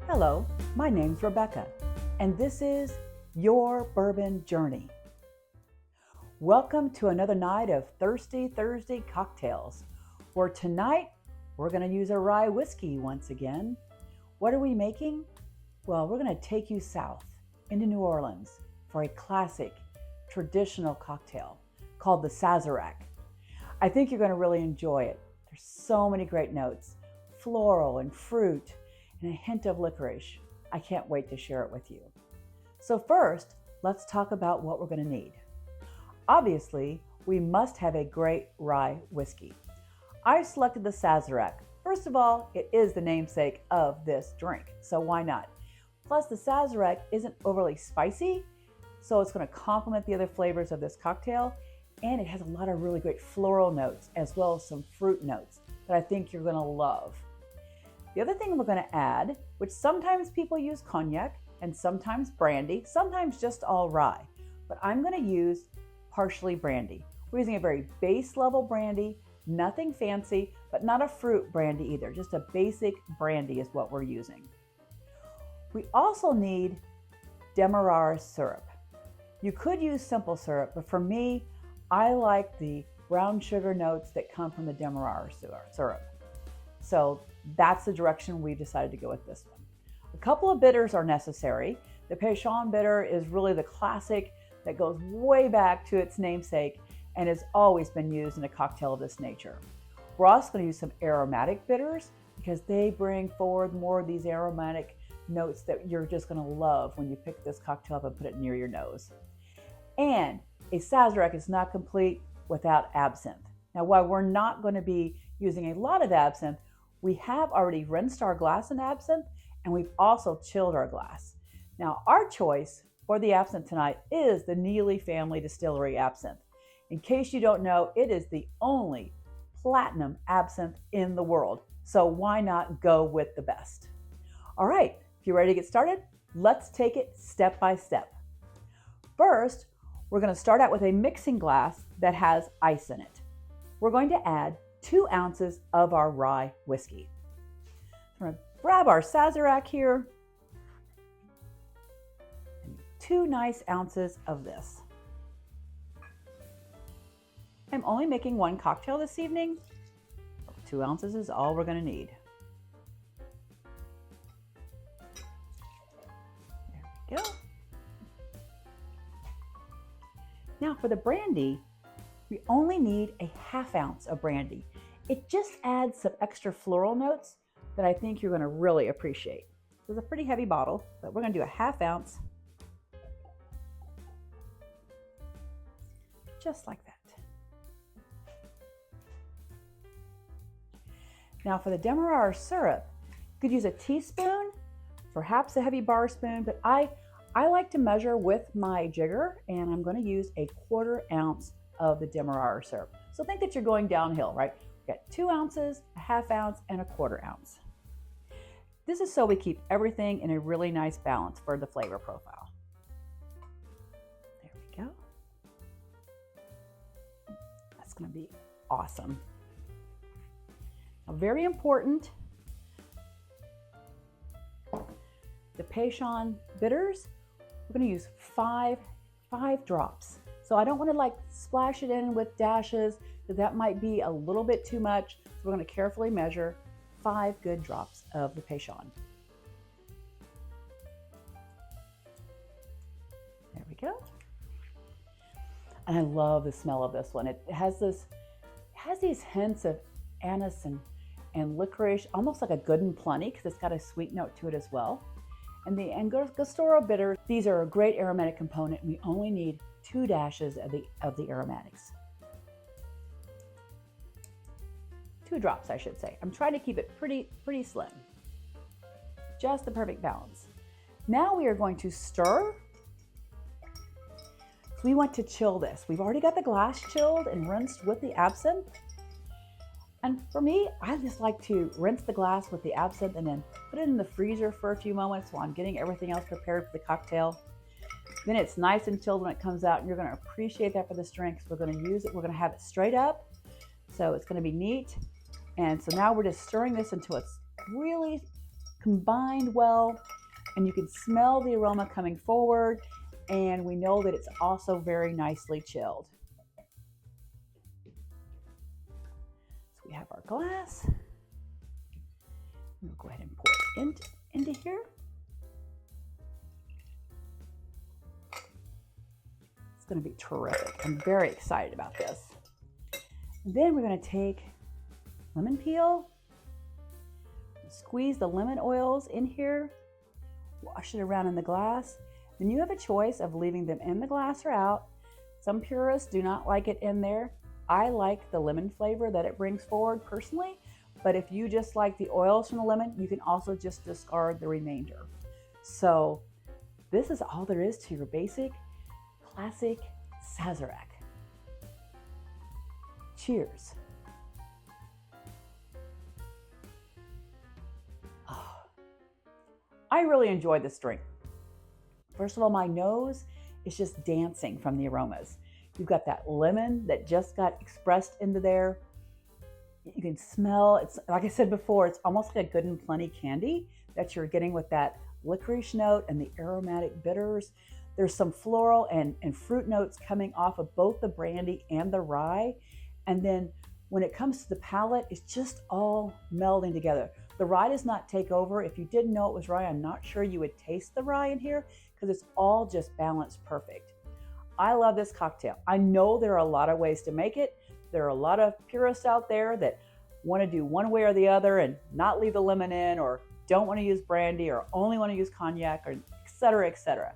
Hello, my name's Rebecca, and this is Your Bourbon Journey. Welcome to another night of Thirsty Thursday Cocktails, where tonight we're going to use a rye whiskey once again. What are we making? Well, we're going to take you south into New Orleans for a classic traditional cocktail called the Sazerac. I think you're going to really enjoy it. There's so many great notes, floral and fruit, and a hint of licorice. I can't wait to share it with you. So first, let's talk about what we're going to need. Obviously, we must have a great rye whiskey. I selected the Sazerac. First of all, it is the namesake of this drink, so why not? Plus, the Sazerac isn't overly spicy, so it's going to complement the other flavors of this cocktail, and it has a lot of really great floral notes as well as some fruit notes that I think you're going to love. The other thing we're going to add, which sometimes people use cognac and sometimes brandy, sometimes just all rye, but I'm going to use partially brandy. We're using a very base level brandy, nothing fancy, but not a fruit brandy either. Just a basic brandy is what we're using. We also need Demerara syrup. You could use simple syrup, but for me, I like the brown sugar notes that come from the Demerara syrup. So that's the direction we've decided to go with this one. A couple of bitters are necessary. The Peychaud bitter is really the classic that goes way back to its namesake and has always been used in a cocktail of this nature. We're also going to use some aromatic bitters because they bring forward more of these aromatic notes that you're just going to love when you pick this cocktail up and put it near your nose. And a Sazerac is not complete without absinthe. Now, while we're not going to be using a lot of absinthe, we have already rinsed our glass in absinthe and we've also chilled our glass. Now, our choice for the absinthe tonight is the Neely Family Distillery absinthe. In case you don't know, it is the only platinum absinthe in the world. So why not go with the best? All right, if you're ready to get started, let's take it step by step. First, we're going to start out with a mixing glass that has ice in it. We're going to add 2 ounces of our rye whiskey. We're going to grab our Sazerac here and 2 nice ounces of this. I'm only making 1 cocktail this evening. 2 ounces is all we're going to need. There we go. Now for the brandy, we only need a 1/2 ounce of brandy. It just adds some extra floral notes that I think you're going to really appreciate. It's a pretty heavy bottle, but we're going to do a 1/2 ounce. Just like that. Now for the Demerara syrup, you could use a teaspoon, perhaps a heavy bar spoon, but I like to measure with my jigger, and I'm going to use a 1/4 ounce of the Demerara syrup. So think that you're going downhill, right? We've got 2 ounces, a 1/2 ounce, and a 1/4 ounce. This is so we keep everything in a really nice balance for the flavor profile. There we go. That's going to be awesome. Now, very important, the Peychaud bitters, we're going to use five drops. So I don't want to like splash it in with dashes, because that might be a little bit too much. So we're going to carefully measure 5 good drops of the Peychaud. There we go. And I love the smell of this one. It has these hints of anise and licorice, almost like a good and plenty, because it's got a sweet note to it as well. And the Angostura bitters, these are a great aromatic component. We only need 2 dashes of the aromatics. 2 drops, I should say. I'm trying to keep it pretty slim. Just the perfect balance. Now we are going to stir. So we want to chill this. We've already got the glass chilled and rinsed with the absinthe. And for me, I just like to rinse the glass with the absinthe and then put it in the freezer for a few moments while I'm getting everything else prepared for the cocktail. Then it's nice and chilled when it comes out, and you're going to appreciate that for this drink. So we're going to use it. We're going to have it straight up. So it's going to be neat. And so now we're just stirring this until it's really combined well, and you can smell the aroma coming forward, and we know that it's also very nicely chilled. So we have our glass. We'll go ahead and pour it into here. It's going to be terrific. I'm very excited about this. And then we're going to take lemon peel, squeeze the lemon oils in here, wash it around in the glass. Then you have a choice of leaving them in the glass or out. Some purists do not like it in there. I like the lemon flavor that it brings forward personally, but if you just like the oils from the lemon, you can also just discard the remainder. So this is all there is to your basic, classic Sazerac. Cheers. Oh, I really enjoyed this drink. First of all, my nose is just dancing from the aromas. You've got that lemon that just got expressed into there. You can smell, it's like I said before, it's almost like a Good and Plenty candy that you're getting with that licorice note and the aromatic bitters. There's some floral and fruit notes coming off of both the brandy and the rye. And then when it comes to the palate, it's just all melding together. The rye does not take over. If you didn't know it was rye, I'm not sure you would taste the rye in here because it's all just balanced perfect. I love this cocktail. I know there are a lot of ways to make it. There are a lot of purists out there that want to do one way or the other and not leave the lemon in, or don't want to use brandy, or only want to use cognac, or et cetera, et cetera.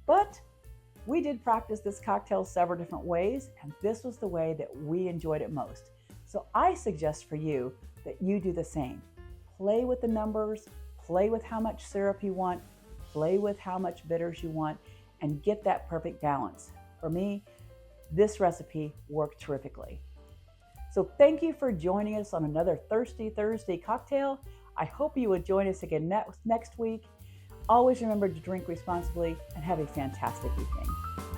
But we did practice this cocktail several different ways, and this was the way that we enjoyed it most. So I suggest for you that you do the same. Play with the numbers, play with how much syrup you want, play with how much bitters you want, and get that perfect balance. For me, this recipe worked terrifically. So thank you for joining us on another Thirsty Thursday cocktail. I hope you would join us again next week. Always remember to drink responsibly and have a fantastic evening.